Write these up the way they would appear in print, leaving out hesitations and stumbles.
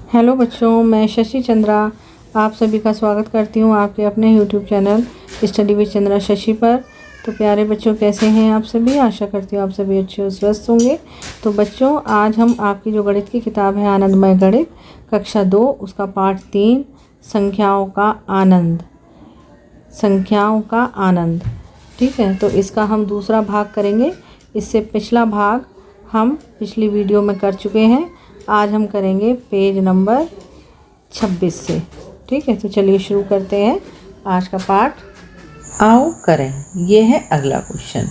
Hello बच्चों, मैं शशि चंद्रा आप सभी का स्वागत करती हूँ आपके अपने YouTube channel study with Chandra Shashi पर। तो प्यारे बच्चों, कैसे हैं आप सभी? आशा करती हूँ आप सभी अच्छे और स्वस्थ होंगे। तो बच्चों, आज हम आपकी जो गणित की किताब है आनंदमय गणित कक्षा 2 उसका पाठ 3 संख्याओं का आनंद, ठीक है। तो इसका हम दूसरा भाग करेंगे। इससे पिछला भाग हम पिछली वीडियो में कर चुके हैं। आज हम करेंगे पेज नंबर 26 से, ठीक है। तो चलिए शुरू करते हैं आज का पाठ। आओ करें। ये है अगला क्वेश्चन,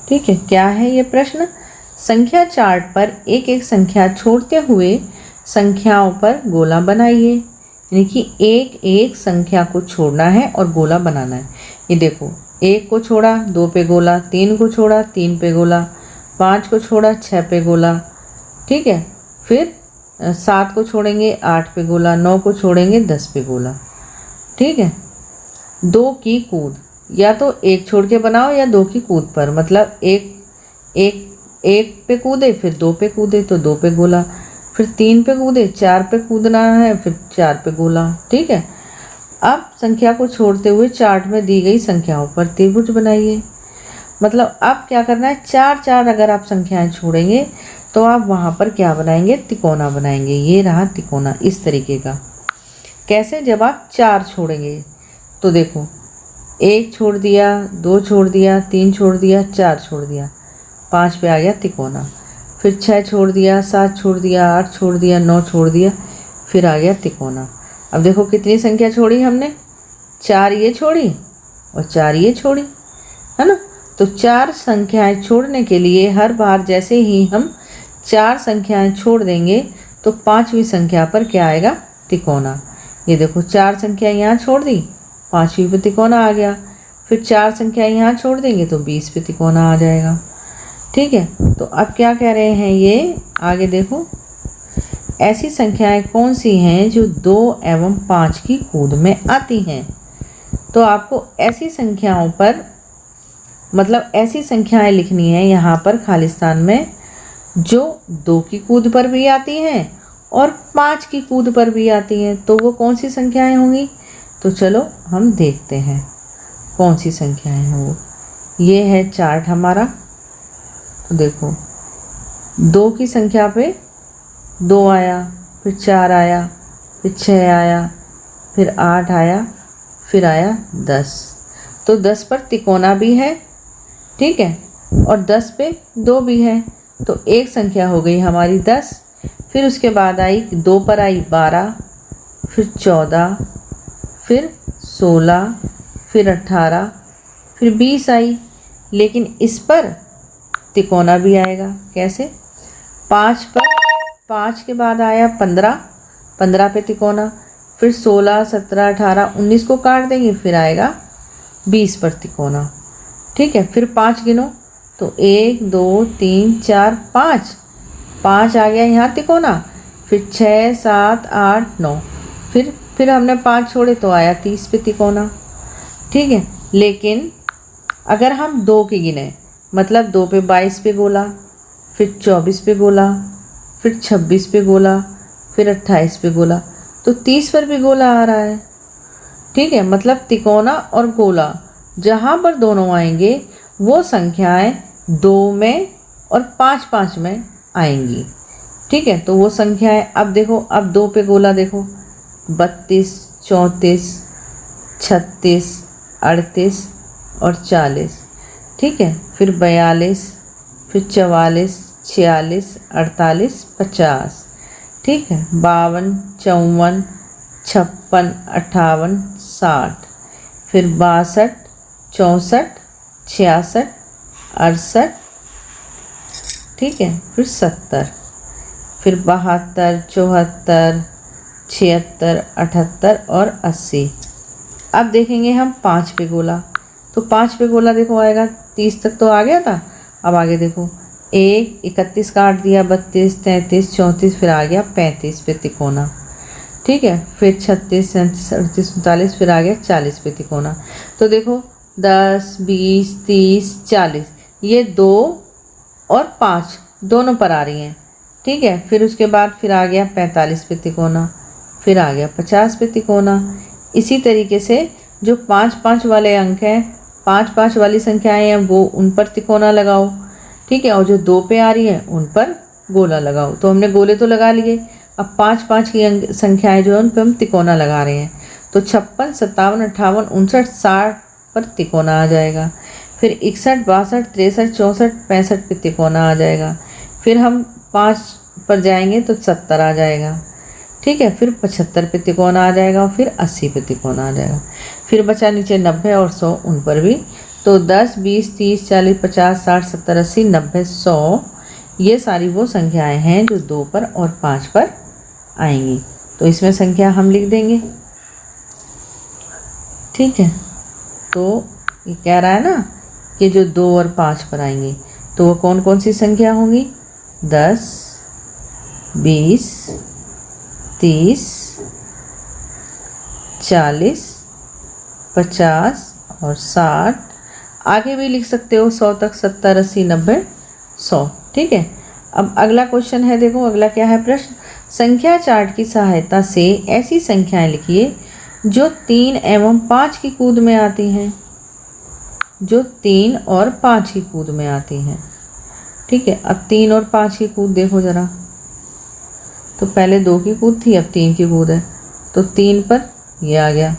ठीक है। क्या है ये प्रश्न? संख्या चार्ट पर एक एक संख्या छोड़ते हुए संख्याओं पर गोला बनाइए। यानी कि एक एक संख्या को छोड़ना है और गोला बनाना है। ये देखो, 1 को छोड़ा 2 पे गोला, 3 को छोड़ा 3 पे गोला, 5 को छोड़ा 6 पे गोला, ठीक है। फिर 7 को छोड़ेंगे 8 पे गोला, 9 को छोड़ेंगे 10 पे गोला, ठीक है। 2 की कूद, या तो 1 छोड़ के बनाओ या 2 की कूद पर, मतलब एक पे कूदे फिर 2 पे कूदे तो 2 पे गोला, फिर 3 पे कूदे 4 पे कूदना है फिर 4 पे गोला, ठीक है। अब संख्या को छोड़ते हुए चार्ट में दी गई संख्याओं पर त्रिभुज बनाइए। मतलब अब क्या करना है, 4 अगर आप संख्याएं छोड़ेंगे तो आप वहाँ पर क्या बनाएंगे, तिकोना बनाएंगे। ये रहा तिकोना इस तरीके का। कैसे? जब आप 4 छोड़ेंगे तो देखो, 1 छोड़ दिया, 2 छोड़ दिया, 3 छोड़ दिया, 4 छोड़ दिया, 5 पे आ गया तिकोना। फिर 6 छोड़ दिया, 7 छोड़ दिया, 8 छोड़ दिया, 9 छोड़ दिया, फिर आ गया तिकोना। अब देखो कितनी संख्या छोड़ी हमने, 4 ये छोड़ी और 4 ये छोड़ी, है ना। तो 4 संख्याएं छोड़ने के लिए हर बार जैसे ही हम 4 संख्याएं छोड़ देंगे तो 5वीं संख्या पर क्या आएगा, तिकोना। ये देखो 4 संख्या यहाँ छोड़ दी, 5वीं पे तिकोना आ गया। फिर 4 संख्या यहाँ छोड़ देंगे तो 20 पे तिकोना आ जाएगा, ठीक है। तो अब क्या कह रहे हैं ये, आगे देखो, ऐसी संख्याएं कौन सी हैं जो 2 एवं 5 की कूद में आती हैं। तो आपको ऐसी संख्याओं पर, मतलब ऐसी संख्याएं लिखनी है यहाँ पर खालिस्तान में जो 2 की कूद पर भी आती हैं और 5 की कूद पर भी आती हैं। तो वो कौन सी संख्याएं होंगी? तो चलो हम देखते हैं कौन सी संख्याएं हैं वो। ये है चार्ट हमारा। तो देखो, 2 की संख्या पे 2 आया, फिर 4 आया, फिर 6 आया, फिर 8 आया, फिर आया 10। तो 10 पर तिकोना भी है, ठीक है, और 10 पे 2 भी है। तो एक संख्या हो गई हमारी 10। फिर उसके बाद आई 2 पर आई 12, फिर 14, फिर 16, फिर 18, फिर 20 आई। लेकिन इस पर तिकोना भी आएगा। कैसे? 5 पर 5 के बाद आया 15, 15 पे तिकोना, फिर 16, 17, 18, 19 को काट देंगे, फिर आएगा 20 पर तिकोना, ठीक है। फिर 5 गिनो तो 1 2 3 4 5, 5 आ गया यहाँ तिकोना। फिर 6 7 8 9, फिर हमने 5 छोड़े तो आया 30 पे तिकोना, ठीक है। लेकिन अगर हम 2 की गिने, मतलब 2 पे 22 पे गोला, फिर 24 पे गोला, फिर 26 पे गोला, फिर 28 पे गोला, तो 30 पर भी गोला आ रहा है, ठीक है। मतलब तिकोना और गोला जहाँ पर दोनों आएंगे वो संख्याएं 2 में और 5 में आएंगी, ठीक है। तो वो संख्याएं, अब देखो, अब 2 पे गोला देखो, 32 34 36 38 और 40, ठीक है। फिर 42, फिर 44 46 48 50, ठीक है। 52 54 56 58 60, फिर 62 64 66 68, ठीक है। फिर 70, फिर 72 74 76 78 और 80। अब देखेंगे हम 5 पे गोला। तो 5 पे गोला देखो आएगा, 30 तक तो आ गया था। अब आगे देखो, 1 31 काट दिया, 32 33 34, फिर आ गया 35 पे तिकोना, ठीक है। फिर 36 37 38 39, फिर आ गया 40 पे तिकोना। तो देखो 10 20 30 40, ये 2 और 5 दोनों पर आ रही हैं, ठीक है। फिर उसके बाद फिर आ गया 45 पे तिकोना, फिर आ गया 50 पे तिकोना। इसी तरीके से जो 5-5 वाले अंक हैं, 5-5 वाली संख्याएं हैं, वो उन पर तिकोना लगाओ, ठीक है। और जो 2 पे आ रही है उन पर गोला लगाओ। तो हमने गोले तो लगा लिए, अब 5-5 की संख्याएं जो है उन पर हम तिकोना लगा रहे हैं। तो 56, 57, 58, 59, 60 पर तिकोना आ जाएगा। फिर 61, 62, 63, 64, 65 पे तिकोना आ जाएगा। फिर हम 5 पर जाएंगे तो 70 आ जाएगा, ठीक है। फिर 75 पे तिकोना आ जाएगा और फिर 80 पे तिकोना आ जाएगा। फिर बचा नीचे 90 और 100, उन पर भी। तो 10, 20, 30, 40, 50, 60, 70, 80, 90, 100 ये सारी वो संख्याएं हैं जो 2 पर और 5 पर आएंगी। तो इसमें संख्या हम लिख देंगे, ठीक है। तो ये कह रहा है ना कि जो 2 और 5 पर आएंगे, तो वो कौन कौन सी संख्या होंगी? 10, 20, 30, 40, 50 और 60। आगे भी लिख सकते हो 100 तक, 70, 80, 90, 100, ठीक है। अब अगला क्वेश्चन है, देखो अगला क्या है प्रश्न। संख्या चार्ट की सहायता से ऐसी संख्याएं लिखिए जो 3 एवं 5 की कूद में आती हैं, जो 3 और 5 की कूद में आती हैं, ठीक है। अब 3 और 5 की कूद देखो ज़रा, तो पहले 2 की कूद थी, अब 3 की कूद है। तो 3 पर ये आ गया,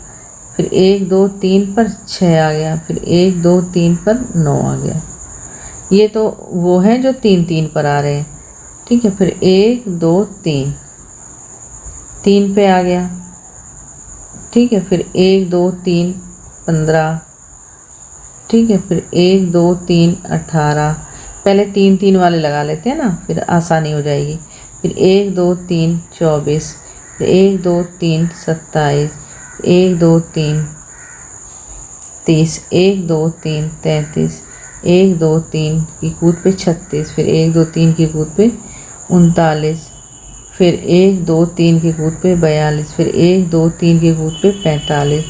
फिर 1, 2, 3 पर 6 आ गया, फिर 1, 2, 3 पर 9 आ गया। ये तो वो हैं जो 3-3 पर आ रहे हैं, ठीक है। फिर 1, 2, 3, 3 पे आ गया, ठीक है। फिर 1, 2, 3, 15, ठीक है। फिर 1, 2, 3, 18। पहले 3-3 वाले लगा लेते हैं ना, फिर आसानी हो जाएगी। फिर 1, 2, 3, 24, फिर 1, 2, 3, 27, 1, 2, 3, 30, 1, 2, 3, 33, 1, 2, 3 की कूद पे 36, फिर 1, 2, 3 की कूद पे 39, फिर 1, 2, 3 की कूद पे 42, फिर 1, 2, 3 की कूद पे 45,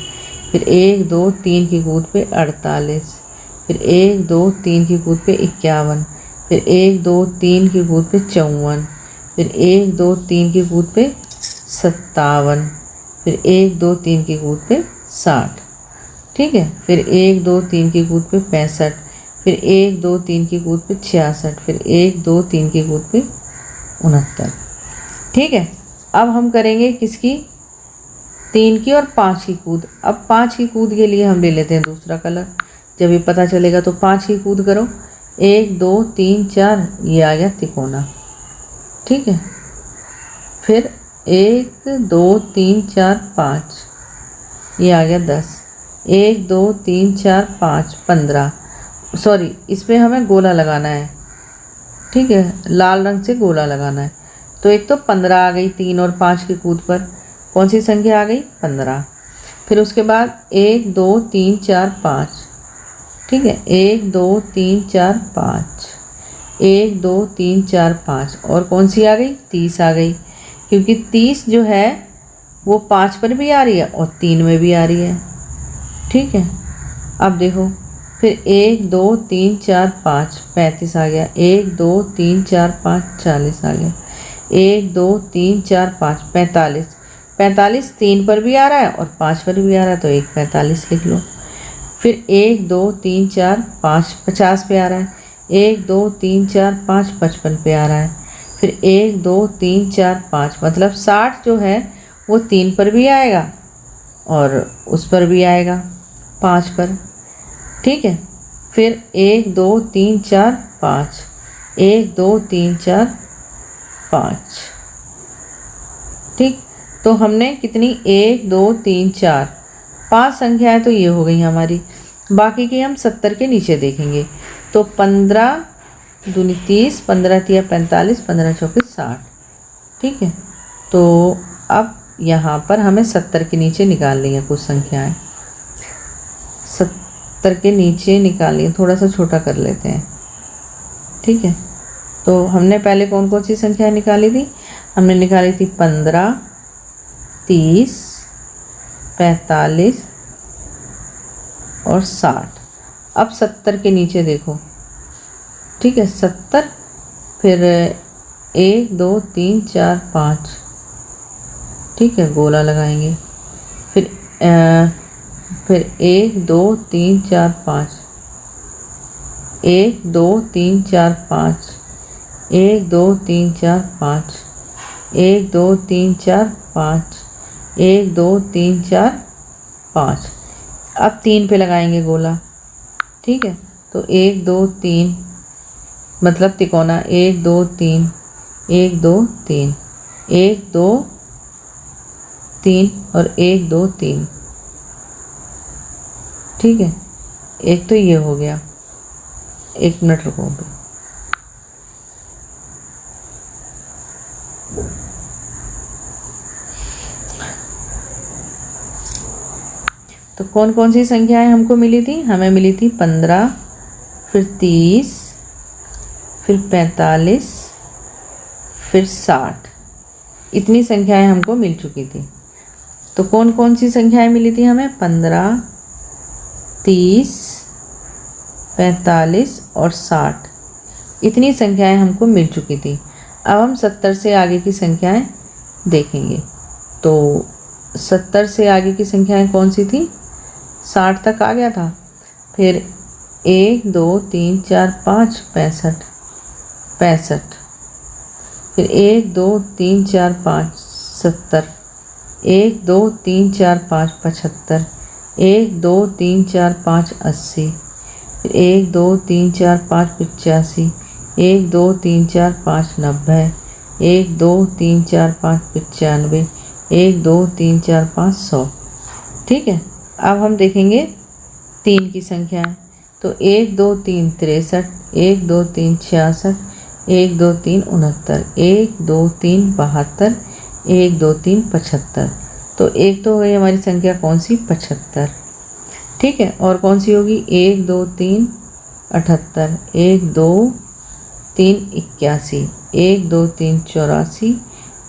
फिर 1, 2, 3 की कूद पे 48, फिर 1, 2, 3 की कूद पे 51, फिर 1, 2, 3 की कूद पे 54, फिर 1, 2, 3 की कूद पे 57, फिर 1, 2, 3 की कूद पे 60, ठीक है। फिर 1, 2, 3 की कूद पे 65, फिर 1, 2, 3 की कूद पे 66, फिर 1, 2, 3 की कूद पे 69, ठीक है। अब हम करेंगे किसकी? 3 की और 5 की कूद। अब 5 की कूद के लिए हम ले लेते हैं दूसरा कलर, जब ये पता चलेगा। तो 5 की कूद करो, 1, 2, 3, 4, ये आ गया तिकोना, ठीक है। फिर 1, 2, 3, 4, 5, ये आ गया 10, 1, 2, 3, 4, 5, 15। सॉरी, इस पर हमें गोला लगाना है, ठीक है, लाल रंग से गोला लगाना है। तो एक तो 15 आ गई 3 और 5 की कूद पर, कौन सी संख्या आ गई? 15। फिर उसके बाद 1, 2, 3, 4, 5, ठीक है, 1, 2, 3, 4, 5, 1, 2, 3, 4, 5, और कौन सी आ गई? 30 आ गई, क्योंकि 30 जो है वो 5 पर भी आ रही है और 3 में भी आ रही है, ठीक है। अब देखो, फिर 1, 2, 3, 4, 5, 35 आ गया, 1, 2, 3, 4, 5, 40 आ गया, 1, 2, 3, 4, 5, 45, 45 3 पर भी आ रहा है और 5 पर भी आ रहा है, तो 1 45 लिख लो। फिर 1, 2, 3, 4, 5, 50 पे आ रहा है, 1, 2, 3, 4, 5, 55 पे आ रहा है। फिर 1, 2, 3, 4, 5, मतलब 60 जो है वो 3 पर भी आएगा और उस पर भी आएगा 5 पर, ठीक है। फिर 1, 2, 3, 4, 5, 1, 2, 3, 4, 5, ठीक। तो हमने कितनी? 1, 2, 3, 4, 5 संख्याएं तो ये हो गई हमारी। बाकी की हम 70 के नीचे देखेंगे। तो 15 दूनी 30, 15 तिया 45, 15 चौके 60, ठीक है। तो अब यहाँ पर हमें 70 के नीचे निकालनी है कुछ संख्याएं। 70 के नीचे निकालनी है, थोड़ा सा छोटा कर लेते हैं, ठीक है। तो हमने पहले कौन कौन सी संख्या निकाली थी? हमने निकाली थी 15, 30, 45 और 60। अब 70 के नीचे देखो, ठीक है, 70, फिर 1 2 3 4 5, ठीक है, गोला लगाएंगे। फिर 1 2 3 4 5, 1 2 3 4 5, 1 2 3 4 5, 1 2 3 4 5, 1 2 3 4 5। अब 3 पे लगाएंगे गोला, ठीक है। तो 1 2 3 मतलब तिकोना 1 2 3, 1 2 3, 1 2 3 और 1 2 3, ठीक है। एक तो ये हो गया। 1 मिनट रुको। तो कौन कौन सी संख्याएं हमको मिली थी? हमें मिली थी 15, फिर 30, फिर 45, फिर 60। इतनी संख्याएं हमको मिल चुकी थी। तो कौन कौन सी संख्याएं मिली थी हमें? 15, 30, 45 और 60। इतनी संख्याएं हमको मिल चुकी थी। अब हम 70 से आगे की संख्याएं देखेंगे। तो 70 से आगे की संख्याएं कौन सी थी? 60 तक आ गया था। फिर 1 2 3 4 5 65, 65। फिर 1 2 3 4 5 70, 1 2 3 4 5 75, 1 2 3 4 5 80, फिर 1 2 3 4 5 85, 1 2 3 4 5 90, 1 2 3 4 5 95, 1 2 3 4 5 100, ठीक है। अब हम देखेंगे 3 की संख्याएं। तो 1 2 3 63, 1 2 3 66, 1 2 3 69, 1 2 3 72, 1 2 3 75। तो एक तो हो गई हमारी संख्या कौन सी? 75, ठीक है। और कौन सी होगी? 1 2 3 78, 1 2 3 81, 1 2 3 84,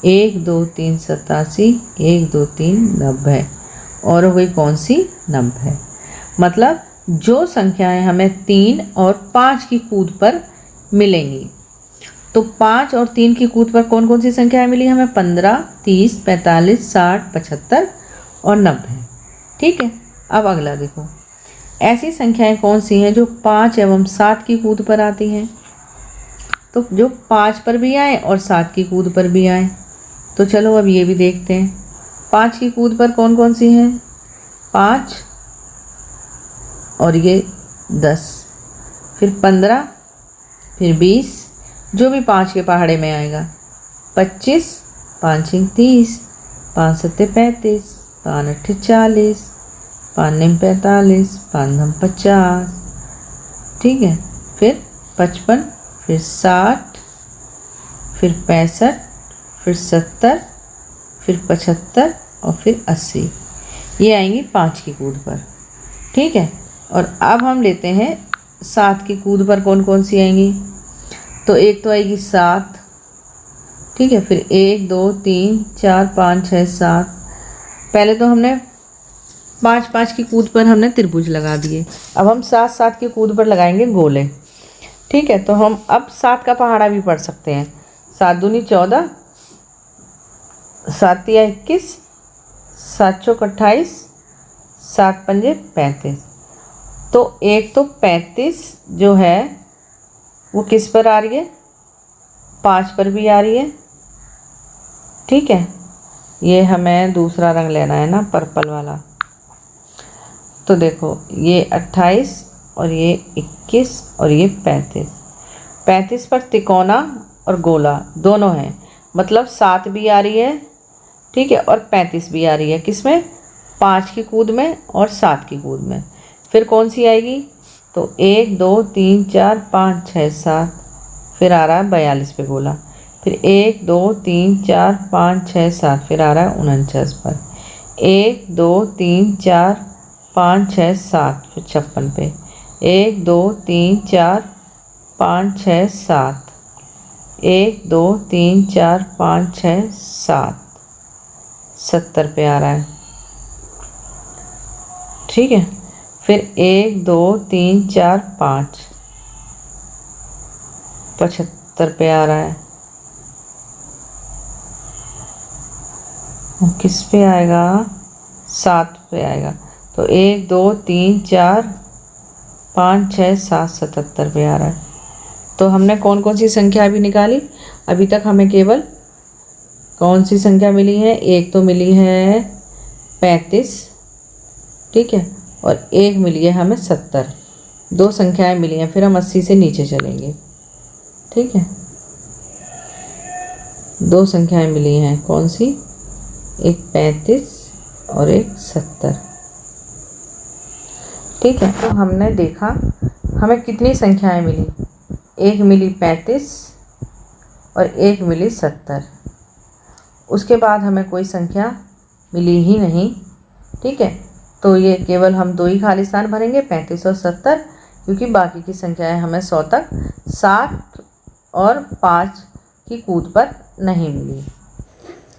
1 2 3 87, 1 2 3 90। और हो गई कौन सी? 90। मतलब जो संख्याएं हमें 3 और 5 की कूद पर मिलेंगी। तो 5 और 3 की कूद पर कौन कौन सी संख्याएं मिली हमें? 15, 30, 45, 60, 75 और 90, ठीक है। अब अगला देखो, ऐसी संख्याएं कौन सी हैं जो 5 एवं 7 की कूद पर आती हैं? तो जो 5 पर भी आए और 7 की कूद पर भी आए। तो चलो अब ये भी देखते हैं। 5 की कूद पर कौन कौन सी हैं? 5 और ये 10, फिर 15, फिर 20, जो भी 5 के पहाड़े में आएगा, 25, 5 6 30, 5 7 35, 5 8 40, 5 9 45, 5 9 50, ठीक है। फिर 55, फिर 60, फिर 65, फिर 70, फिर 75 और फिर 80। ये आएंगी 5 की कूद पर, ठीक है। और अब हम लेते हैं 7 की कूद पर कौन कौन सी आएंगी। तो एक तो आएगी 7, ठीक है। फिर 1 2 3 4 5 6 7। पहले तो हमने 5 5 की कूद पर हमने त्रिभुज लगा दिए। अब हम 7 7 की कूद पर लगाएंगे गोले, ठीक है। तो हम अब 7 का पहाड़ा भी पढ़ सकते हैं। 7 दूनी 14, 7 तिया 21, 7 चौक 28, 7 पंजे 35। तो एक तो 35 जो है वो किस पर आ रही है? 5 पर भी आ रही है, ठीक है। ये हमें दूसरा रंग लेना है ना, पर्पल वाला। तो देखो ये 28 और ये 21 और ये 35। 35 पर तिकोना और गोला दोनों हैं, मतलब 7 भी आ रही है, ठीक है, और 35 भी आ रही है। किसमें? 5 की कूद में और 7 की कूद में। फिर कौन सी आएगी? तो 1 2 3 4 5 6 7, फिर आ रहा है 42 पे गोला। फिर 1 2 3 4 5 6 7, फिर आ रहा है 49 पर। 1 2 3 4 5 6 7, फिर 56 पे। 1 2 3 4 5 6 7, 1 2 3 4 5 6 7, 70 पे आ रहा है, ठीक है। फिर 1 2 3 4 5, 75 पे आ रहा है, किस पे आएगा, 7 पे आएगा। तो 1 2 3 4 5 6 7 77 पे आ रहा है। तो हमने कौन कौन सी संख्या अभी निकाली? अभी तक हमें केवल कौन सी संख्या मिली है? एक तो मिली है 35, ठीक है, और एक मिली है हमें 70। 2 संख्याएं मिली हैं। फिर हम 80 से नीचे चलेंगे, ठीक है। 2 संख्याएं मिली हैं, कौन सी? एक 35 और एक 70, ठीक है। तो हमने देखा हमें कितनी संख्याएं मिली, एक मिली 35 और एक मिली 70। उसके बाद हमें कोई संख्या मिली ही नहीं, ठीक है। तो ये केवल हम 2 ही खाली स्थान भरेंगे, 35 और 70, क्योंकि बाकी की संख्याएं हमें 100 तक 7 और 5 की कूद पर नहीं मिली।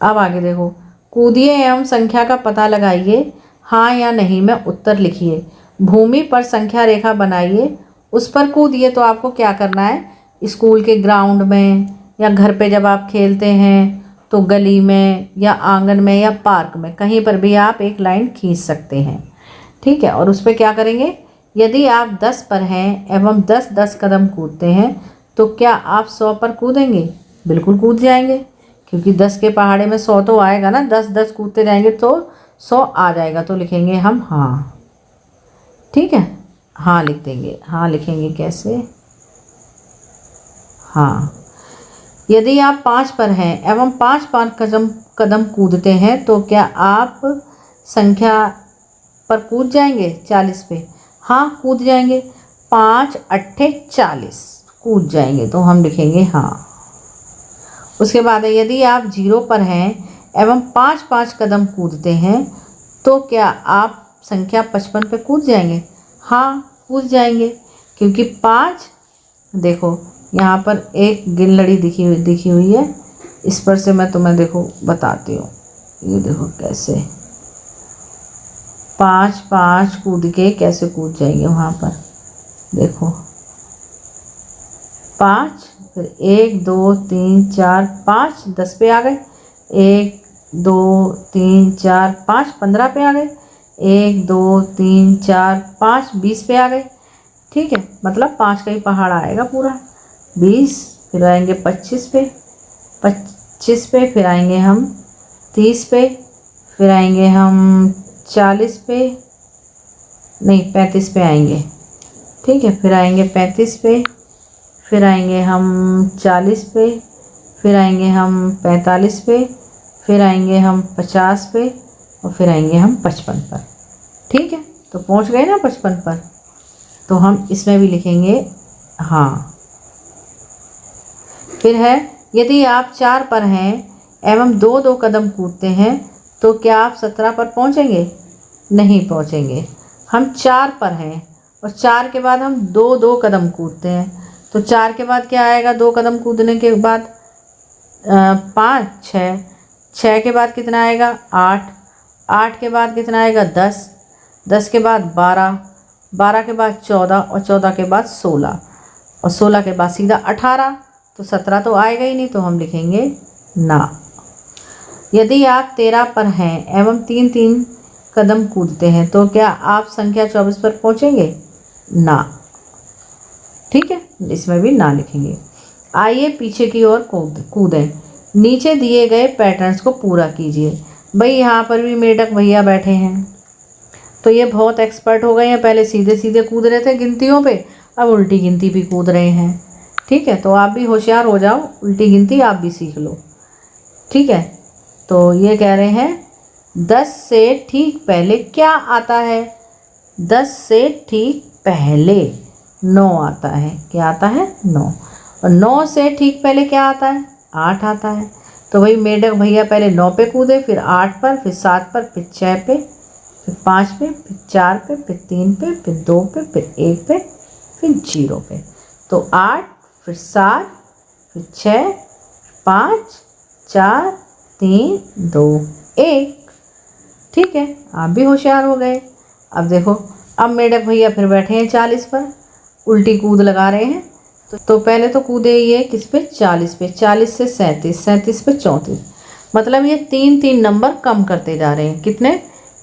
अब आगे देखो, कूदिए एवं संख्या का पता लगाइए, हाँ या नहीं में उत्तर लिखिए। भूमि पर संख्या रेखा बनाइए, उस पर कूदिए। तो आपको क्या करना है, स्कूल के ग्राउंड में या घर पे जब आप खेलते हैं तो गली में या आंगन में या पार्क में कहीं पर भी आप एक लाइन खींच सकते हैं, ठीक है। और उस पर क्या करेंगे, यदि आप 10 पर हैं एवं 10-10 कदम कूदते हैं तो क्या आप 100 पर कूदेंगे? बिल्कुल कूद जाएंगे, क्योंकि 10 के पहाड़े में 100 तो आएगा ना। 10-10 कूदते जाएंगे तो 100 आ जाएगा। तो लिखेंगे हम हाँ, ठीक है, हाँ लिख देंगे। हाँ लिखेंगे कैसे? हाँ। यदि आप 5 पर हैं एवं 5-5 कदम कूदते हैं तो क्या आप संख्या पर कूद जाएंगे 40 पे? हाँ कूद जाएंगे। 5 अट्ठे 40 कूद जाएंगे, तो हम लिखेंगे हाँ। उसके बाद है, यदि आप 0 पर हैं एवं 5-5 कदम कूदते हैं तो क्या आप संख्या 55 पे कूद जाएंगे? हाँ कूद जाएंगे, क्योंकि 5, देखो यहाँ पर एक गिनलड़ी दिखी हुई है। इस पर से मैं तुम्हें देखो बताती हूँ। ये देखो कैसे 5-5 कूद के कैसे कूद जाएंगे वहाँ पर। देखो 5, फिर 1 2 3 4 5, 10 पे आ गए। 1 2 3 4 5, 15 पे आ गए। 1 2 3 4 5, 20 पे आ गए, ठीक है। मतलब 5 का ही पहाड़ आएगा पूरा। 20, फिर आएंगे 25 पे, 25 पे फिर आएंगे हम 30 पे, फिर आएंगे हम 40 पे, नहीं 35 पे आएंगे, ठीक है। फिर आएंगे 35 पे, फिर आएंगे हम 40 पे, फिर आएंगे हम 45 पे, फिर आएंगे हम 50 पे और फिर आएंगे हम 55 पर, ठीक है। तो पहुंच गए ना 55 पर। तो हम इसमें भी लिखेंगे हाँ। फिर है, यदि आप 4 पर हैं एवं 2-2 कदम कूदते हैं तो क्या आप 17 पर पहुंचेंगे? नहीं पहुंचेंगे। हम 4 पर हैं और 4 के बाद हम 2-2 कदम कूदते हैं, तो 4 के बाद क्या आएगा? 2 कदम कूदने के बाद 5 6, 6 के बाद कितना आएगा? 8, 8 के बाद कितना आएगा? 10, 10 के बाद 12, 12 के बाद 14 और 14 के बाद 16 और 16 के बाद सीधा 18। तो 17 तो आएगा ही नहीं, तो हम लिखेंगे ना। यदि आप 13 पर हैं एवं 3-3 कदम कूदते हैं तो क्या आप संख्या 24 पर पहुंचेंगे? ना, ठीक है, इसमें भी ना लिखेंगे। आइए पीछे की ओर कूदें। नीचे दिए गए पैटर्न्स को पूरा कीजिए। भाई यहाँ पर भी मेढक भैया बैठे हैं, तो ये बहुत एक्सपर्ट हो गए हैं। पहले सीधे सीधे कूद रहे थे गिनतियों पे, अब उल्टी गिनती भी कूद रहे हैं, ठीक है। तो आप भी होशियार हो जाओ, उल्टी गिनती आप भी सीख लो, ठीक है। तो ये कह रहे हैं 10 से ठीक पहले क्या आता है? 10 से ठीक पहले 9 आता है। क्या आता है? 9। और 9 से ठीक पहले क्या आता है? 8 आता है। तो भाई मेढक भैया पहले 9 पे कूदे, फिर 8 पर, फिर 7 पर, फिर 6 पे, फिर 5 पे, फिर 4 पे, फिर 3 पे, फिर 2 पे, फिर 1 पे, फिर 0 पे। तो 8, फिर 7, फिर 6, 5 4 3 2 1, ठीक है। आप भी होशियार हो गए। अब देखो, अब मेढक भैया फिर बैठे हैं 40 पर, उल्टी कूद लगा रहे हैं। तो पहले तो कूदे ये किस पे? 40 पे। 40 से 37, 37 पे 34, मतलब ये 3-3 नंबर कम करते जा रहे हैं। कितने?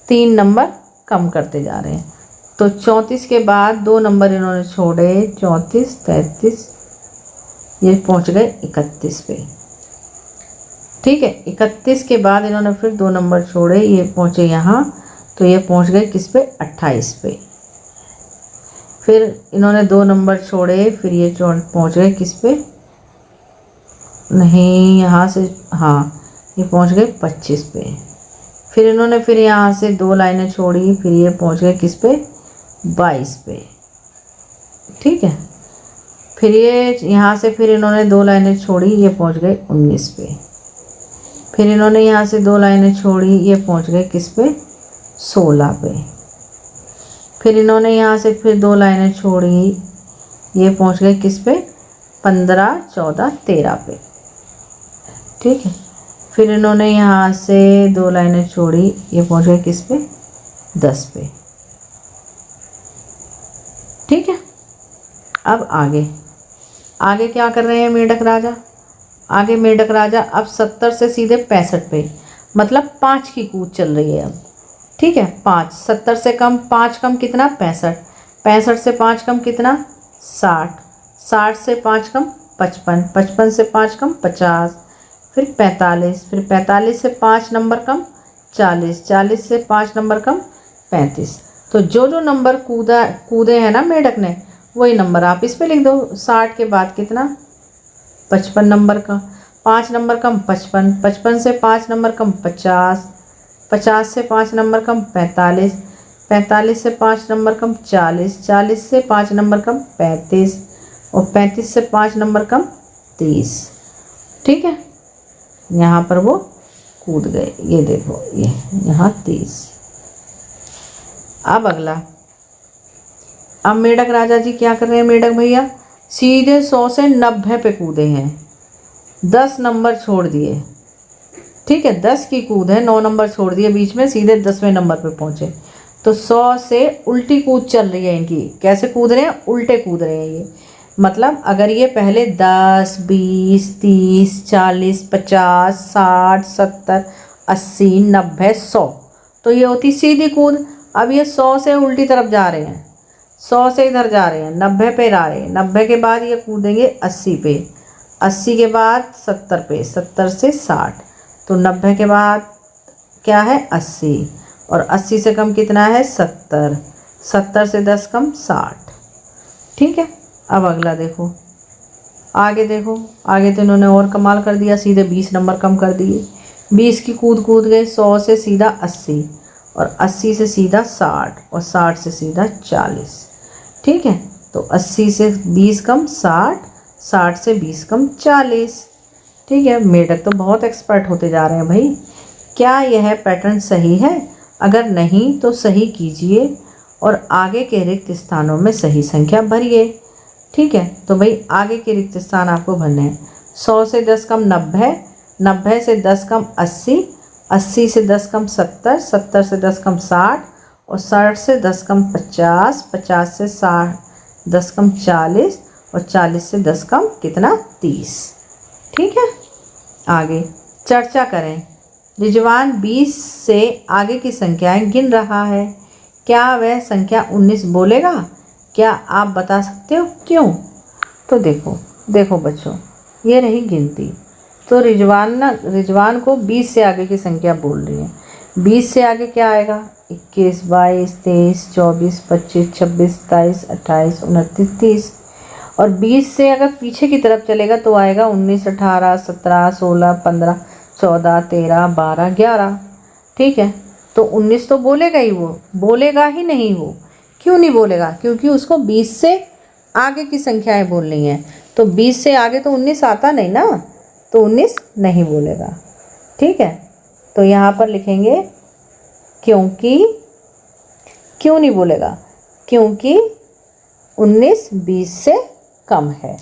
3 नंबर कम करते जा रहे हैं। तो 34 के बाद 2 नंबर इन्होंने छोड़े, 34, 33, ये पहुंच गए 31 पे। ठीक है, 31 के बाद इन्होंने फिर 2 नंबर छोड़े, ये पहुंचे यहाँ, तो ये पहुंच गए किस पे? 28 पे। फिर इन्होंने 2 नंबर छोड़े, फिर ये पहुंच गए किस पे? नहीं, यहाँ से, हाँ, ये पहुंच गए 25 पे। फिर इन्होंने फिर यहाँ से 2 लाइनें छोड़ी, फिर ये पहुंच गए किस पे? 22 पे। ठीक है, फिर ये यहाँ से फिर इन्होंने 2 लाइनें छोड़ी, ये पहुंच गए 19 पे। फिर इन्होंने यहाँ से 2 लाइनें छोड़ी, ये पहुंच गए किस पे? 16 पे। फिर इन्होंने यहाँ से फिर 2 लाइनें छोड़ी, ये पहुंच गए किस पे? 15, 14, 13 पे। ठीक है, फिर इन्होंने यहाँ से 2 लाइनें छोड़ी, ये पहुंच गए किस पे? 10 पे। ठीक है, अब आगे क्या कर रहे हैं मेढक राजा? आगे मेढक राजा अब 70 से सीधे 65 पे, मतलब 5 की कूद चल रही है अब। ठीक है, 5, 70 से कम 5 कम कितना? 65, 65 से 5 कम कितना? 60, 60 से 5 कम 55, 55 से 5 कम 50, फिर 45, फिर 45 से 5 नंबर कम 40, 40 से 5 नंबर कम 35। तो जो नंबर कूदे हैं ना मेढक ने, वही नंबर आप इस पे लिख दो। 60 के बाद कितना? 55 नंबर का, 5 नंबर कम 55, 55 से 5 नंबर कम 50, 50 से 5 नंबर कम 45, 45 से 5 नंबर कम 40, 40 से 5 नंबर कम 35, और 35 से 5 नंबर कम 30। ठीक है, यहाँ पर वो कूद गए, ये देखो, ये यहाँ 30। अब अगला, अब मेढक राजा जी क्या कर रहे हैं? मेढक भैया सीधे 100 से 90 पे कूदे हैं, 10 नंबर छोड़ दिए। ठीक है, 10 की कूद है, 9 नंबर छोड़ दिए बीच में, सीधे 10वें नंबर पे पहुंचे। तो 100 से उल्टी कूद चल रही है इनकी। कैसे कूद रहे हैं? उल्टे कूद रहे हैं ये। मतलब अगर ये पहले 10, 20, 30, 40, 50, 60, 70, 80, 90, 100, तो ये होती सीधी कूद। अब ये 100 से उल्टी तरफ जा रहे हैं, 100 से इधर जा रहे हैं, 90 पे आ रहे हैं, 90 के बाद ये कूदेंगे 80 पे, 80 के बाद 70 पे, 70 से 60, तो 90 के बाद क्या है? 80, और 80 से कम कितना है? 70, 70 से 10 कम 60। ठीक है, अब अगला देखो, आगे देखो, आगे तो इन्होंने और कमाल कर दिया, सीधे 20 नंबर कम कर दिए। 20 की कूद गए, 100 से सीधा 80, और 80 से सीधा 60, और 60 से सीधा 40। ठीक है, तो 80 से 20 कम 60, 60 से 20 कम 40। ठीक है, मेढक तो बहुत एक्सपर्ट होते जा रहे हैं भाई। क्या यह पैटर्न सही है? अगर नहीं तो सही कीजिए और आगे के रिक्त स्थानों में सही संख्या भरिए। ठीक है, तो भाई आगे के रिक्त स्थान आपको भरने हैं। 100 से 10 कम 90, 90 से 10 कम 80, 80 से 10 कम 70, 70 से 10 कम 60, और 60 से 10 कम 50, 50 से 10 कम 40, और 40 से 10 कम कितना? 30। ठीक है, आगे चर्चा करें। रिजवान 20 से आगे की संख्याएं गिन रहा है, क्या वह संख्या 19 बोलेगा? क्या आप बता सकते हो क्यों? तो देखो बच्चों, ये रही गिनती। तो रिजवान को 20 से आगे की संख्या बोल रही है। 20 से आगे क्या आएगा? 21, 22, 23, 24, 25, 26, 27, 28, 29, 30। और 20 से अगर पीछे की तरफ चलेगा तो आएगा 19, 18, 17, 16, 15, 14, 13, 12, 11। ठीक है, तो 19 तो बोलेगा ही, वो बोलेगा ही नहीं। वो क्यों नहीं बोलेगा? क्योंकि उसको 20 से आगे की संख्याएं बोलनी है। तो 20 से आगे तो 19 आता नहीं ना, तो 19 नहीं बोलेगा। ठीक है, तो यहाँ पर लिखेंगे क्योंकि, क्यों नहीं बोलेगा? क्योंकि 19 20 से कम है।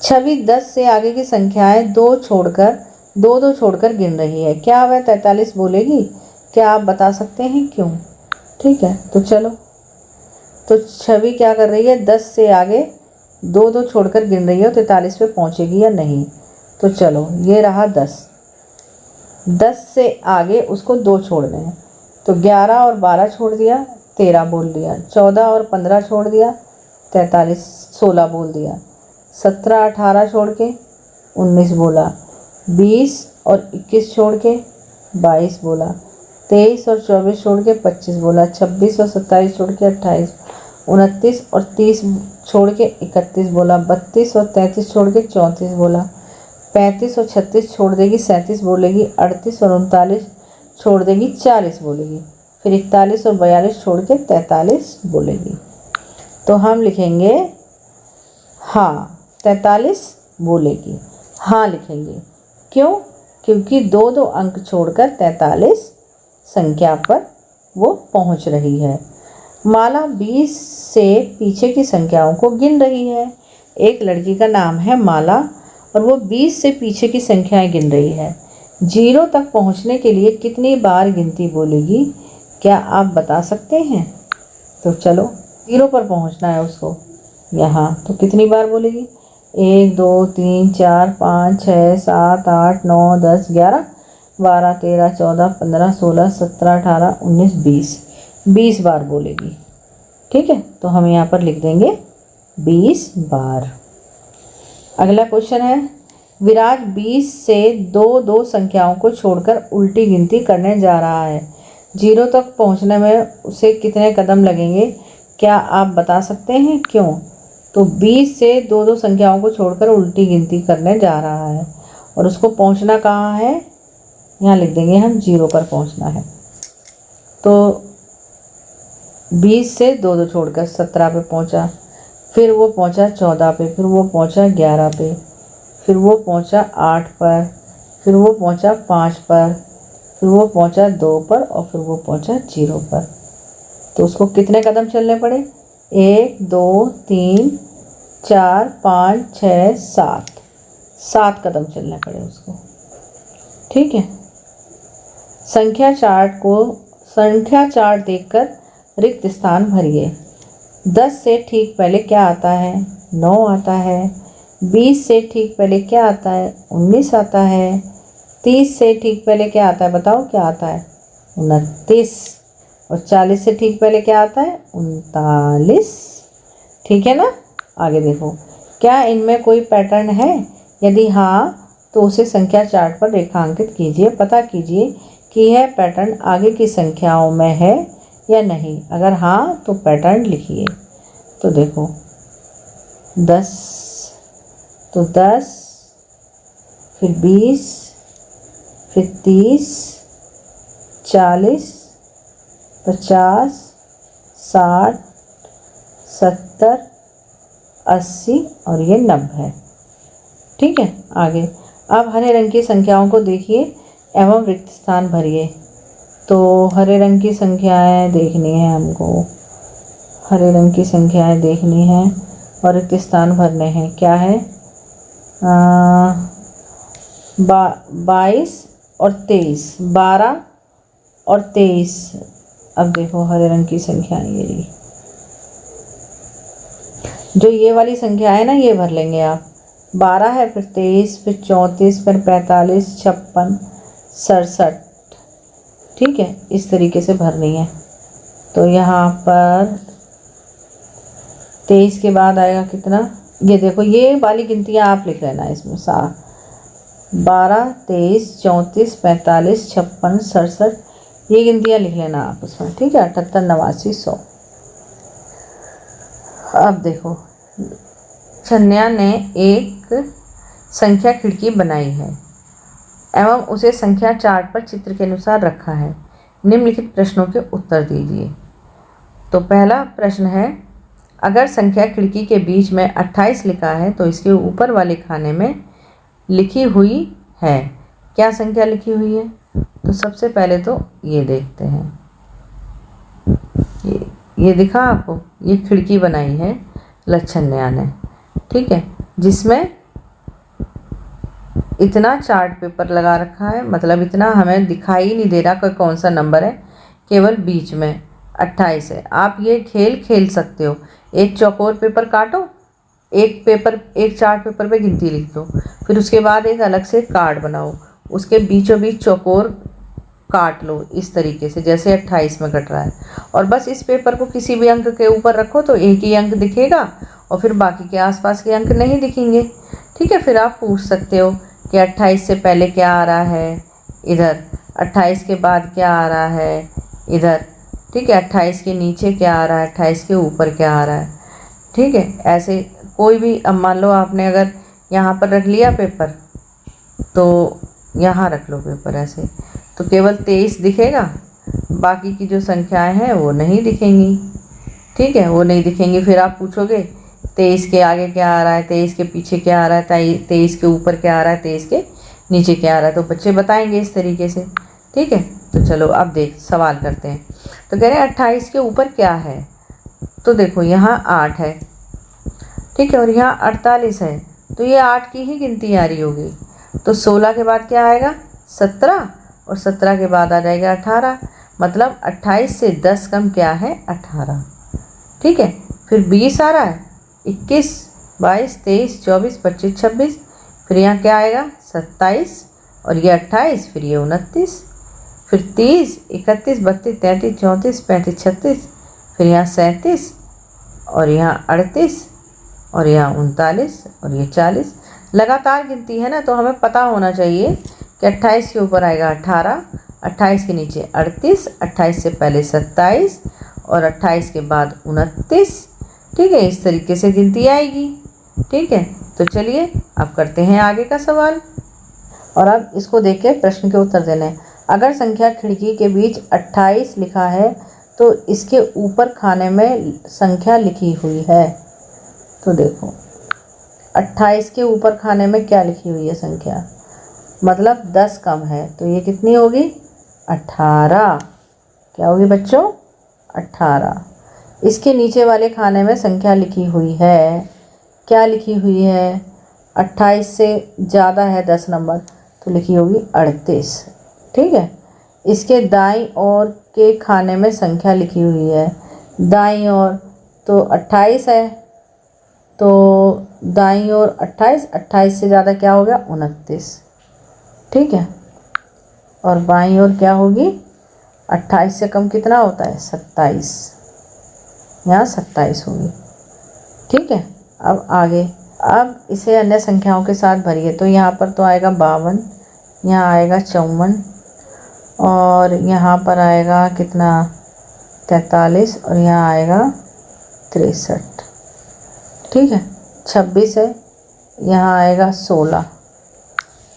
छवि 10 से आगे की संख्याएं दो छोड़कर गिन रही है, क्या वह 43 बोलेगी? क्या आप बता सकते हैं क्यों? ठीक है, तो चलो, तो छवि क्या कर रही है? 10 से आगे दो छोड़कर गिन रही है, 43 पे पहुंचेगी या नहीं? तो चलो, ये रहा 10, 10 से आगे उसको 2 छोड़ने हैं, तो 11 और 12 छोड़ दिया, 13 बोल दिया। 14 और 15 छोड़ दिया, 43 16 बोल दिया। 17 18 छोड़ के 19 बोला। 20 और 21 छोड़ के 22 बोला। 23 और 24 छोड़ के 25 बोला। 26 और 27 छोड़ के 28। 29 और 30 छोड़ के 31 बोला। 32 और 33 छोड़ के 34 बोला। 35 और 36 छोड़ देगी 37 बोलेगी। 38 और 39 छोड़ देगी 40 बोलेगी। फिर 41 और 42 छोड़ के 43 बोलेगी। तो हम लिखेंगे हाँ 43 बोलेगी, हाँ लिखेंगे। क्यों? क्योंकि 2 अंक छोड़कर 43 संख्या पर वो पहुंच रही है। माला 20 से पीछे की संख्याओं को गिन रही है। एक लड़की का नाम है माला और वो 20 से पीछे की संख्याएं गिन रही है। 0 तक पहुंचने के लिए कितनी बार गिनती बोलेगी, क्या आप बता सकते हैं? तो चलो 0 पर पहुंचना है उसको यहाँ, तो कितनी बार बोलेगी? 1 2 3 4 5 6 7 8 9 10 11 12 13 14 15 16 17 18 19 20 20 बार बोलेगी। ठीक है, तो हम यहाँ पर लिख देंगे 20 बार। अगला क्वेश्चन है, विराज 20 से 2 संख्याओं को छोड़कर उल्टी गिनती करने जा रहा है। 0 तक पहुँचने में उसे कितने कदम लगेंगे, क्या आप बता सकते हैं? क्यों? तो 20 से 2 संख्याओं को छोड़कर उल्टी गिनती करने जा रहा है और उसको पहुंचना कहाँ है, यहाँ लिख देंगे हम 0 पर पहुंचना है। तो 20 से 2 छोड़कर 17 पे पहुंचा, फिर वो पहुंचा 14 पे, फिर वो पहुंचा 11 पे, फिर वो पहुंचा 8 पर, फिर वो पहुंचा 5 पर, फिर वो पहुंचा 2 पर और फिर वो पहुंचा 0 पर। तो उसको कितने कदम चलने पड़े? 1 2 3 4 5 6 7 7 कदम चलने पड़े उसको। ठीक है, संख्या चार्ट देखकर रिक्त स्थान भरिए। 10 से ठीक पहले क्या आता है? 9 आता है। 20 से ठीक पहले क्या आता है? 19 आता है। 30 से ठीक पहले क्या आता है? बताओ क्या आता है? 29। और 40 से ठीक पहले क्या आता है? 39। ठीक है ना? आगे देखो, क्या इनमें कोई पैटर्न है? यदि हाँ तो उसे संख्या चार्ट पर रेखांकित कीजिए। पता कीजिए कि यह पैटर्न आगे की संख्याओं में है या नहीं। अगर हाँ तो पैटर्न लिखिए। तो देखो 10, तो 10, फिर 20, फिर 30, 40, 50, 60, 70, 80 और ये 90 है। ठीक है, आगे अब हरे रंग की संख्याओं को देखिए एवं रिक्त स्थान भरिए। तो हरे रंग की संख्याएं देखनी है हमको, हरे रंग की संख्याएं देखनी है और रिक्त स्थान भरने हैं। क्या है? 22 और 23, 12 और 23। अब देखो हरे रंग की संख्या ये जो ये वाली संख्या है ना, ये भर लेंगे आप। 12 है, फिर 23, फिर 34, फिर 45, 56, 67। ठीक है, इस तरीके से भरनी है। तो यहाँ पर 23 के बाद आएगा कितना? ये देखो, ये वाली गिनतियाँ आप लिख लेना इसमें। 12, 23, 34, 45, 56, 67, ये गिनतियाँ लिख लेना आप उसमें। ठीक है, 78, 89, 100। अब देखो, छन्या ने एक संख्या खिड़की बनाई है एवं उसे संख्या चार्ट पर चित्र के अनुसार रखा है। निम्नलिखित प्रश्नों के उत्तर दीजिए। तो पहला प्रश्न है, अगर संख्या खिड़की के बीच में 28 लिखा है तो इसके ऊपर वाले खाने में लिखी हुई है, क्या संख्या लिखी हुई है? तो सबसे पहले तो ये देखते हैं। ये दिखा आपको, ये खिड़की बनाई है लच्छन्या ने। ठीक है, जिसमें इतना चार्ट पेपर लगा रखा है, मतलब इतना हमें दिखाई नहीं दे रहा कि कौन सा नंबर है, केवल बीच में 28 है। आप ये खेल खेल सकते हो। एक चौकोर पेपर काटो, एक चार्ट पेपर पे गिनती लिख दो, फिर उसके बाद एक अलग से कार्ड बनाओ, उसके बीचों बीच चौकोर काट लो इस तरीके से, जैसे 28 में कट रहा है। और बस इस पेपर को किसी भी अंक के ऊपर रखो तो एक ही अंक दिखेगा और फिर बाकी के आसपास के अंक नहीं दिखेंगे। ठीक है, फिर आप पूछ सकते हो कि 28 से पहले क्या आ रहा है इधर, 28 के बाद क्या आ रहा है इधर। ठीक है, 28 के नीचे क्या आ रहा है, 28 के ऊपर क्या आ रहा है। ठीक है, ऐसे कोई भी, अब मान लो आपने अगर यहाँ पर रख लिया पेपर, तो यहाँ रख लो पेपर ऐसे, तो केवल 23 दिखेगा, बाकी की जो संख्याएं हैं वो नहीं दिखेंगी। ठीक है, वो नहीं दिखेंगी। फिर आप पूछोगे 23 के आगे क्या आ रहा है, 23 के पीछे क्या आ रहा है, 23 के ऊपर क्या आ रहा है, 23 के नीचे क्या आ रहा है, तो बच्चे बताएंगे इस तरीके से। ठीक है, तो चलो अब देख सवाल करते हैं। तो कह रहे हैं 28 के ऊपर क्या है, तो देखो यहाँ 8 है। ठीक है, और यहाँ 48 है, तो ये 8 की ही गिनती आ रही होगी। तो 16 के बाद क्या आएगा, 17, और 17 के बाद आ जाएगा 18, मतलब 28 से 10 कम क्या है, 18। ठीक है, फिर 20 आ रहा है, 21, 22, 23, 24, 25, 26, फिर यहाँ क्या आएगा 27, और ये 28, फिर ये 29, फिर 30, 31, 32, 33, 34, 35, 36, फिर यहाँ 37, और यहाँ 38, और यहाँ 39, और ये 40। लगातार गिनती है ना, तो हमें पता होना चाहिए कि 28 के ऊपर आएगा 18, 28 के नीचे 38, 28 से पहले 27, और 28 के बाद 29। ठीक है, इस तरीके से गिनती आएगी। ठीक है, तो चलिए अब करते हैं आगे का सवाल, और अब इसको देख के प्रश्न के उत्तर देने हैं। अगर संख्या खिड़की के बीच 28 लिखा है तो इसके ऊपर खाने में संख्या लिखी हुई है। तो देखो 28 के ऊपर खाने में क्या लिखी हुई है संख्या, मतलब 10 कम है, तो ये कितनी होगी, 18। क्या होगी बच्चों, 18। इसके नीचे वाले खाने में संख्या लिखी हुई है, क्या लिखी हुई है, 28 से ज़्यादा है 10 नंबर, तो लिखी होगी 38। ठीक है, इसके दाईं ओर के खाने में संख्या लिखी हुई है, दाईं ओर तो 28 है, तो दाईं ओर 28, 28 से ज़्यादा क्या हो गया, 29। ठीक है, और बाईं ओर क्या होगी, 28 से कम कितना होता है, 27, यहाँ 27 होगी। ठीक है, अब आगे, अब इसे अन्य संख्याओं के साथ भरिए। तो यहाँ पर तो आएगा 52, यहाँ आएगा 54, और यहाँ पर आएगा कितना, 43, और यहाँ आएगा 63। ठीक है, 26 है, यहाँ आएगा 16,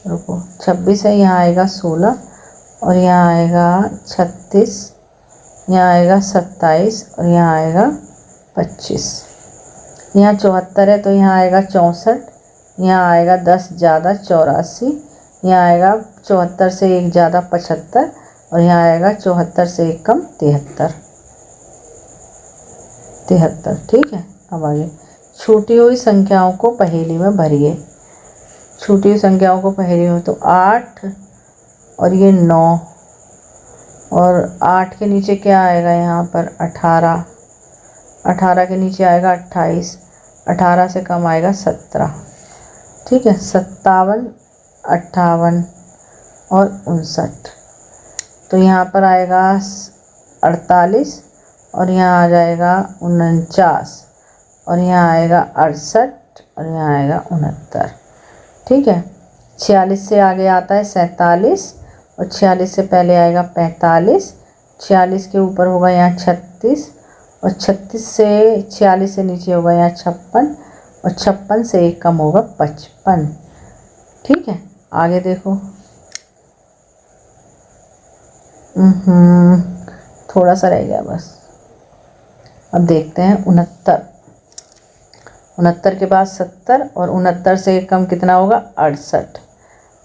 रुको 26 है, यहाँ आएगा 16, और यहाँ आएगा 36, यहाँ आएगा 27, और यहाँ आएगा 25। यहाँ 74 है, तो यहाँ आएगा 64, यहाँ आएगा 10 ज़्यादा 84, यहाँ आएगा 74 से 1 ज़्यादा 75, और यहाँ आएगा 74 से 1 कम 73। ठीक है, अब आगे छूटी हुई संख्याओं को पहेली में भरिए। छूटी हुई संख्याओं को पहेली में, तो 8 और ये 9, और 8 के नीचे क्या आएगा, यहाँ पर 18, 18 के नीचे आएगा 28, 18 से कम आएगा 17। ठीक है, 57, 58 और 59, तो यहाँ पर आएगा 48, और यहाँ आ जाएगा 49, और यहाँ आएगा 68, और यहाँ आएगा 69। ठीक है, 46 से आगे आता है 47, और 46 से पहले आएगा 45, 46 के ऊपर होगा यहाँ 36, और 36 से 46 से नीचे होगा यहाँ 56, और 56 से 1 कम होगा 55। ठीक है, आगे देखो, थोड़ा सा रह गया बस। अब देखते हैं 69, 69 के बाद 70, और 69 से 1 कम कितना होगा, 68।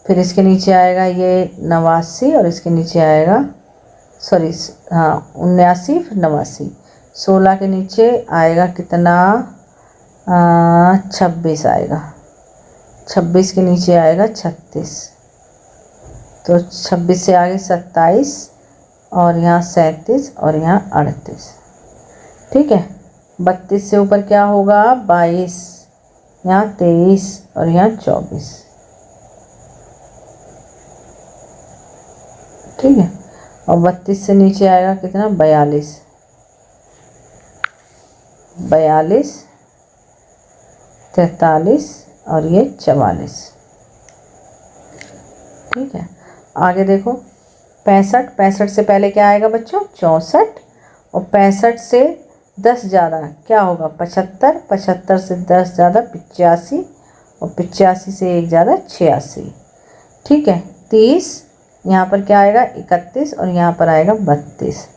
फिर इसके नीचे आएगा ये 89, और इसके नीचे आएगा 79, फिर 89। 16 के नीचे आएगा कितना, 26 आएगा, 26 के नीचे आएगा 36, तो 26 से आगे 27, और यहाँ 37, और यहाँ 38। ठीक है, 32 से ऊपर क्या होगा, 22, यहाँ 23, और यहाँ 24। ठीक है। और 32 से नीचे आएगा कितना, 42, 43, और ये 44। ठीक है। आगे देखो 65, 65 से पहले क्या आएगा बच्चों, 64, और 65 से 10 ज़्यादा क्या होगा, 75, 75 से 10 ज़्यादा 85, और 85 से 1 ज़्यादा 86। ठीक है। 30, यहाँ पर क्या आएगा 31, और यहाँ पर आएगा 32।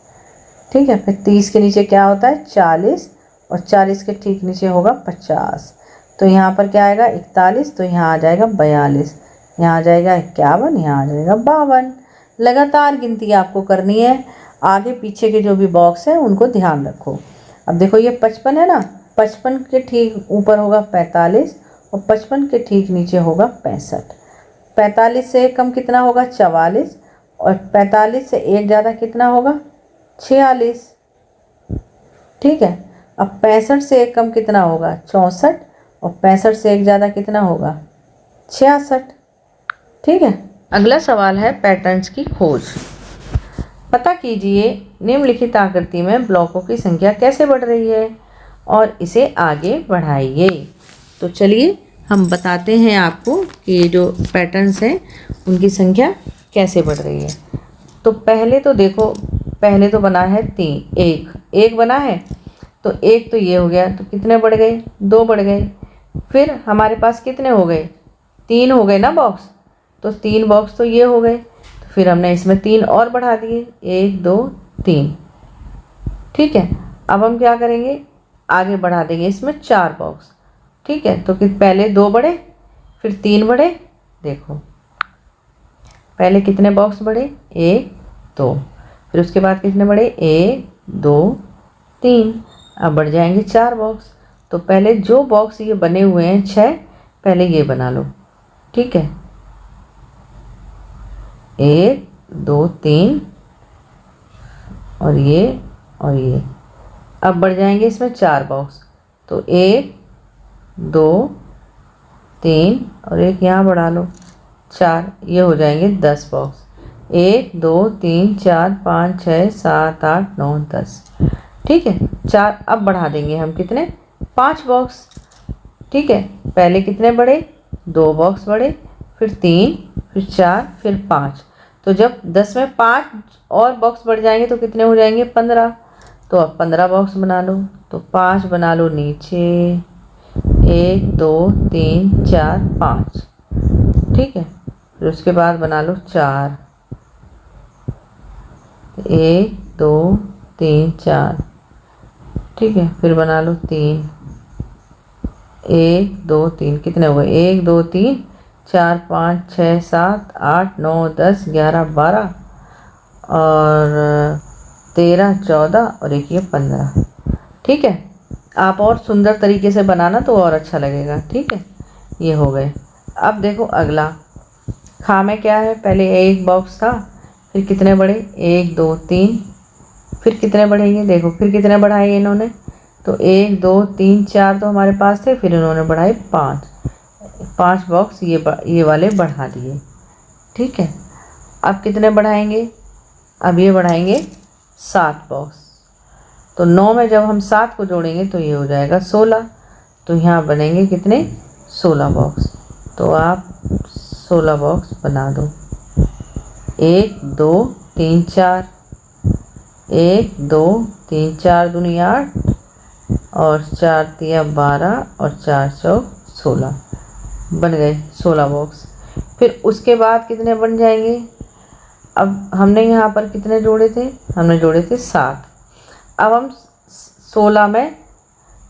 ठीक है। फिर 30 के नीचे क्या होता है 40, और 40 के ठीक नीचे होगा 50। तो यहाँ पर क्या आएगा 41, तो यहाँ आ जाएगा 42, यहाँ आ जाएगा 51, यहाँ आ जाएगा 52। लगातार गिनती आपको करनी है। आगे पीछे के जो भी बॉक्स है उनको ध्यान रखो। अब देखो ये 55 है ना, 55 के ठीक ऊपर होगा 45, और 55 के ठीक नीचे होगा 65। 45 से एक कम कितना होगा 44, और 45 से एक ज़्यादा कितना होगा 46। ठीक है। अब 65 से एक कम कितना होगा 64, और 65 से एक ज़्यादा कितना होगा 66। ठीक है। अगला सवाल है पैटर्न्स की खोज। पता कीजिए निम्नलिखित आकृति में ब्लॉकों की संख्या कैसे बढ़ रही है और इसे आगे बढ़ाइए। तो चलिए हम बताते हैं आपको कि जो पैटर्न्स हैं उनकी संख्या कैसे बढ़ रही है। तो पहले तो देखो, पहले तो बना है 3, एक बना है, तो एक तो ये हो गया, तो कितने बढ़ गए 2 बढ़ गए। फिर हमारे पास कितने हो गए 3 हो गए ना बॉक्स, तो 3 बॉक्स तो ये हो गए, तो फिर हमने इसमें 3 और बढ़ा दिए 1 2 3। ठीक है। अब हम क्या करेंगे, आगे बढ़ा देंगे इसमें 4 बॉक्स। ठीक है। तो कि पहले 2 बढ़े, फिर 3 बढ़े, देखो पहले कितने बॉक्स बढ़े 1 2, फिर उसके बाद कितने बढ़े 1 2 3। अब बढ़ जाएंगे 4 बॉक्स। तो पहले जो बॉक्स ये बने हुए हैं 6, पहले ये बना लो। ठीक है। 1 2 3, और ये और ये। अब बढ़ जाएंगे इसमें 4 बॉक्स, तो 1 2 3 और एक यहाँ बढ़ा लो 4, ये हो जाएंगे 10 बॉक्स। 1 2 3 4 5 6 7 8 9 10। ठीक है। 4 अब बढ़ा देंगे हम कितने 5 बॉक्स। ठीक है। पहले कितने बढ़े 2 बॉक्स बढ़े, फिर 3, फिर 4, फिर 5। तो जब 10 में 5 और बॉक्स बढ़ जाएंगे तो कितने हो जाएंगे 15। तो अब 15 बॉक्स बना लो, तो 5 बना लो नीचे, 1 2 3 4 5। ठीक है। फिर उसके बाद बना लो 4, 1 2 3 4। ठीक है। फिर बना लो 3, 1 2 3, कितने हो गए 1 2 3 4 5 6 7 8 9 10 11 12 और 13 14 और एक ये 15। ठीक है। आप और सुंदर तरीके से बनाना तो और अच्छा लगेगा। ठीक है। ये हो गए। अब देखो अगला खा में क्या है, पहले 1 बॉक्स था, फिर कितने बढ़े 1 2 3, फिर कितने बढ़ेंगे देखो, फिर कितने बढ़ाए इन्होंने, तो 1 2 3 4 तो हमारे पास थे, फिर इन्होंने बढ़ाए 5 बॉक्स ये वाले बढ़ा दिए। ठीक है। अब कितने बढ़ाएंगे, अब ये बढ़ाएंगे 7 बॉक्स। तो 9 में जब हम 7 को जोड़ेंगे तो ये हो जाएगा 16। तो यहाँ बनेंगे कितने 16 बॉक्स। तो आप 16 बॉक्स बना दो। 1 2 3 4, 1 2 3 4 दूनी 8, और 4 तिया 12, और 4 चौक 16। बन गए 16 बॉक्स। फिर उसके बाद कितने बन जाएंगे, अब हमने यहाँ पर कितने जोड़े थे, हमने जोड़े थे 7। अब हम 16 में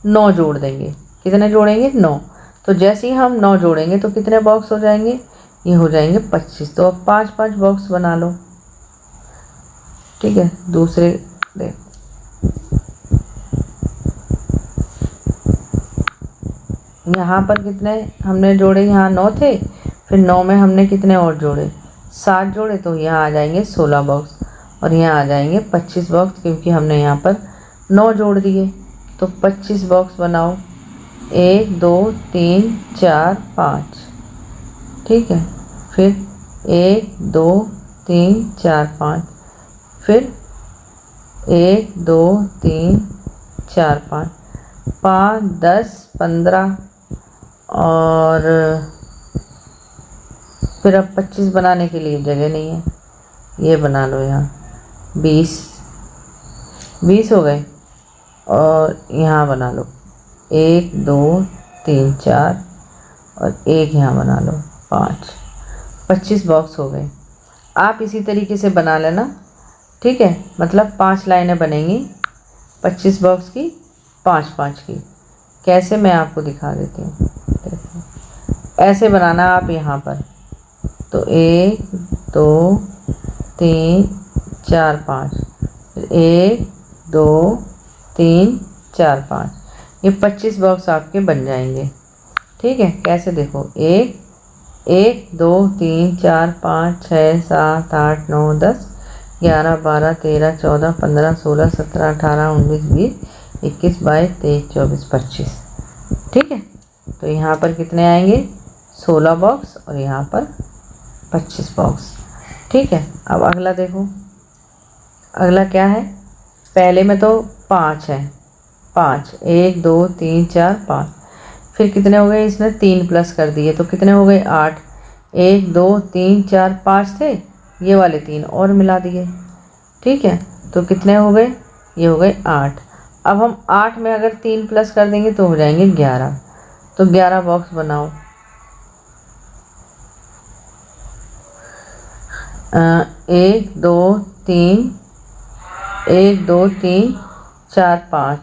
9 जोड़ देंगे, कितने जोड़ेंगे 9। तो जैसे ही हम 9 जोड़ेंगे तो कितने बॉक्स हो जाएंगे, ये हो जाएंगे 25। तो अब 5 बॉक्स बना लो। ठीक है। दूसरे देखो, यहाँ पर कितने हमने जोड़े, यहाँ 9 थे, फिर 9 में हमने कितने और जोड़े 7 जोड़े, तो यहाँ आ जाएंगे 16 बॉक्स, और यहाँ आ जाएंगे 25 बॉक्स, क्योंकि हमने यहाँ पर 9 जोड़ दिए। तो 25 बॉक्स बनाओ, 1 2 3 4 5। ठीक है। फिर 1 2 3 4 5, फिर 1 2 3 4 5, 5 10 15 और फिर अब 25 बनाने के लिए जगह नहीं है, ये बना लो यहाँ 20 हो गए और यहाँ बना लो 1 2 3 4 और एक यहाँ बना लो 5, 25 बॉक्स हो गए। आप इसी तरीके से बना लेना, ठीक है। मतलब 5 लाइनें बनेंगी 25 बॉक्स की, 5-5 की। कैसे मैं आपको दिखा देती हूँ, ऐसे बनाना आप यहाँ पर। तो 1 2 3 4 5, 1 2 3 4 5, ये 25 बॉक्स आपके बन जाएंगे, ठीक है। कैसे देखो, 1 2 3 4 5 6 7 8 9 10 11 12 13 14 15 16 17 18 19 20 21 22 23 24 25, ठीक है। तो यहाँ पर कितने आएंगे, 16 बॉक्स और यहाँ पर 25 बॉक्स, ठीक है। अब अगला देखो, अगला क्या है, पहले में तो 5 है, 5 1 2 3 4 5, फिर कितने हो गए, इसने 3 प्लस कर दिए तो कितने हो गए 8, 1 2 3 4 5 थे, ये वाले 3 और मिला दिए, ठीक है। तो कितने हो गए, ये हो गए 8। अब हम 8 में अगर 3 प्लस कर देंगे तो हो जाएंगे 11, तो 11 बॉक्स बनाओ। 1 2 3 1 2 3 4 5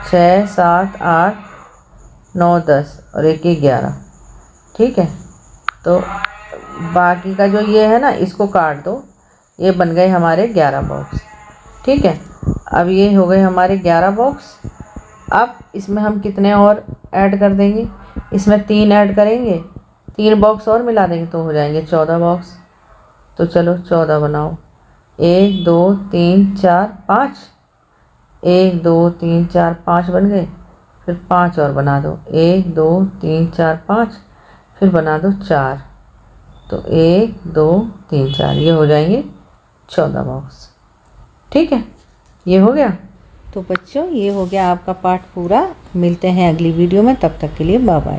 6 7 8 9 10 और 1 11, ठीक है। तो बाकी का जो ये है ना, इसको काट दो, ये बन गए हमारे 11 बॉक्स, ठीक है। अब ये हो गए हमारे 11 बॉक्स। अब इसमें हम कितने और ऐड कर देंगे, इसमें 3 ऐड करेंगे, 3 बॉक्स और मिला देंगे तो हो जाएंगे 14 बॉक्स। तो चलो 14 बनाओ, 1 2 3 4 5, 1 2 3 4 5 बन गए, फिर 5 और बना दो, 1 2 3 4 5, फिर बना दो 4, तो 1 2 3 4, ये हो जाएंगे 14 बॉक्स, ठीक है। ये हो गया। तो बच्चों, ये हो गया आपका पाठ पूरा। मिलते हैं अगली वीडियो में, तब तक के लिए बाय बाय।